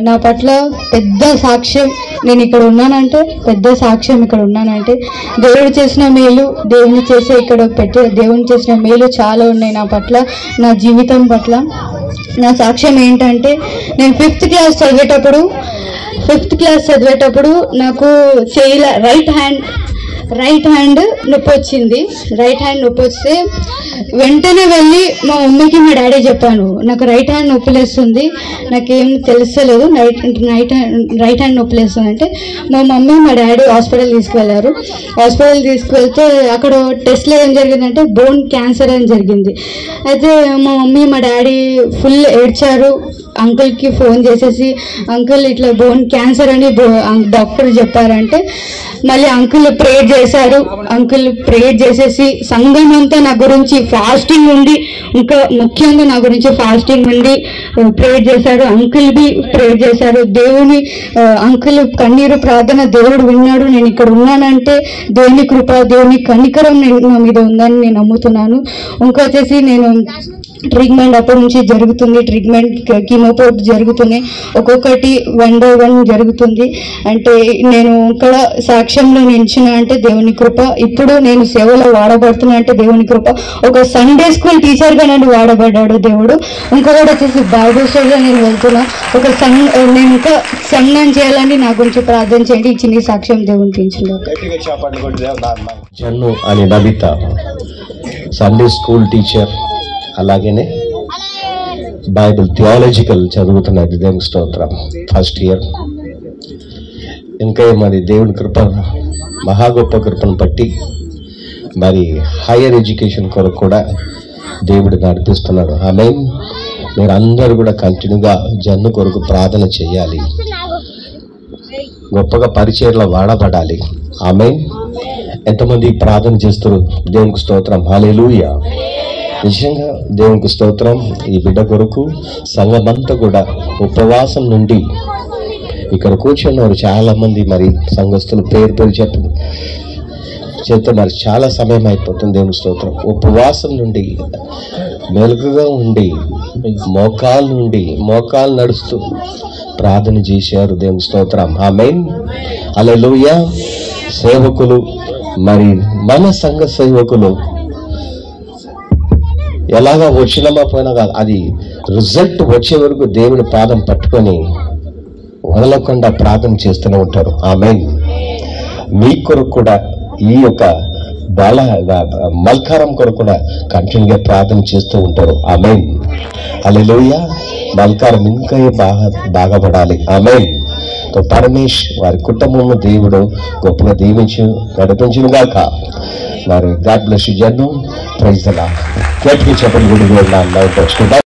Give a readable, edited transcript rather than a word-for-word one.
నా పట్ల పెద్ద సాక్ష్యం నేను ఇక్కడ ఉన్నానంటే దేవుడు చేసిన మేలు దేవుని చేసే ఇక్కడ పెట్టే దేవుని చేసిన మేలు చాలా ఉన్నాయి నా పట్ల నా జీవితం పట్ల. నా సాక్ష్యం ఏంటంటే నేను 5th క్లాస్ చదివేటప్పుడు నాకు చేయిల రైట్ హ్యాండ్ నొప్పి వచ్చింది. రైట్ హ్యాండ్ నొప్పి వస్తే వెంటనే వెళ్ళి మా మమ్మీకి మా డాడీ చెప్పాను, నాకు రైట్ హ్యాండ్ నొప్పి లేస్తుంది, నాకేం తెలుస్తలేదు, రైట్ హ్యాండ్ నొప్పి లేస్తుంది అంటే మా మమ్మీ మా డాడీ హాస్పిటల్ తీసుకువెళ్ళారు. హాస్పిటల్ తీసుకువెళ్తే అక్కడ టెస్ట్లో ఏం జరిగిందంటే బోన్ క్యాన్సర్ అని జరిగింది. అయితే మా మమ్మీ మా డాడీ ఫుల్ ఏడ్చారు. అంకుల్కి ఫోన్ చేసేసి అంకుల్ ఇట్లా బోన్ క్యాన్సర్ అని డాక్టర్ చెప్పారంటే మళ్ళీ అంకుల్ ప్రేయర్ చేసేసి సంఘం అంతా నా గురించి ఫాస్టింగ్ ఉండి, ఇంకా ముఖ్యంగా నా గురించి ఫాస్టింగ్ ఉండి ప్రేయర్ చేశారు. అంకుల్ బి ప్రేయర్ చేశారు. అంకుల్ కన్నీరు ప్రార్థన దేవుడు విన్నాడు. నేను ఇక్కడ ఉన్నానంటే దేవుని కృప దేవుని కనికరం నా మీద ఉందని నేను నమ్ముతున్నాను. ఇంకొచ్చేసి నేను ట్రీట్మెంట్ అప్పటి నుంచి జరుగుతుంది. ట్రీట్మెంట్ కీమోపోర్ట్ జరుగుతున్నాయి, ఒక్కొక్కటి 1 by 1 జరుగుతుంది. అంటే నేను ఇక్కడ సాక్ష్యంలో నిలిచిన అంటే దేవుని కృప. ఇప్పుడు నేను సేవలో వాడబడుతున్నా అంటే దేవుని కృప. ఒక సండే స్కూల్ టీచర్గా నన్ను వాడబడ్డాడు దేవుడు. ఇంకొకటి వచ్చేసి బైబుల్ స్టడీలో నేను వెళ్తున్నా. నేను ఇంకా సంఘం చేయాలని నా గురించి ప్రార్థన చేయండి. ఈ చిన్న సాక్ష్యం దేవుని పెంచింది. జన్ను అని నబిత సండే స్కూల్ టీచర్, అలాగనే బైబిల్ థియాలజికల్ చదువుతున్నది. దేవుని స్తోత్రం, ఫస్ట్ ఇయర్. ఇంకా మరి దేవుని కృప, మహా గొప్ప కృపను బట్టి మరి హైయర్ ఎడ్యుకేషన్ కొరకు కూడా దేవుడు నడిపిస్తున్నారు. ఆమేన్. మీరు అందరూ కూడా కంటిన్యూగా జన్ను కొరకు ప్రార్థన చేయాలి, గొప్పగా పరిచర్లో వాడబడాలి. ఆమేన్. ఎంతమంది ప్రార్థన చేస్తారు? దేవునికి స్తోత్రం, హల్లెలూయా. నిజంగా దేవునికి స్తోత్రం. ఈ బిడ్డ కొరకు సంఘమంతా కూడా ఉపవాసం నుండి ఇక్కడ కూర్చున్నారు చాలా మంది. మరి సంఘస్థులు పేరు చెప్తున్నారు. చాలా సమయం అయిపోతుంది. దేవునికి స్తోత్రం. ఉపవాసం నుండి మెలకుగా ఉండి మోకాలు నడుస్తూ ప్రార్థన చేశారు. దేవునికి స్తోత్రం, ఆమేన్, హల్లెలూయా. సేవకులు, మరి మన సంఘ సేవకులు ఎలాగా వచ్చినమా పోయినా కాదు, అది రిజల్ట్ వచ్చే వరకు దేవుని పాదం పట్టుకొని వదలకుండా ప్రార్థన చేస్తూనే ఉంటారు. ఆమేన్. మీ కొరకు కూడా ఈ యొక్క మల్కారం కొరకు కూడా కంటిన్యూగా ప్రార్థన చేస్తూ ఉంటారు. ఆమేన్, హల్లెలూయా. మల్కారం ఇంకా బాగుపడాలి. ఆమేన్. పరమేశ్ వారి కుటుంబము దేవుడు గొప్పగా నడిపించును గాక. మరి God bless you Jannu. Praise the Lord. గట్టిగా చెప్పండి.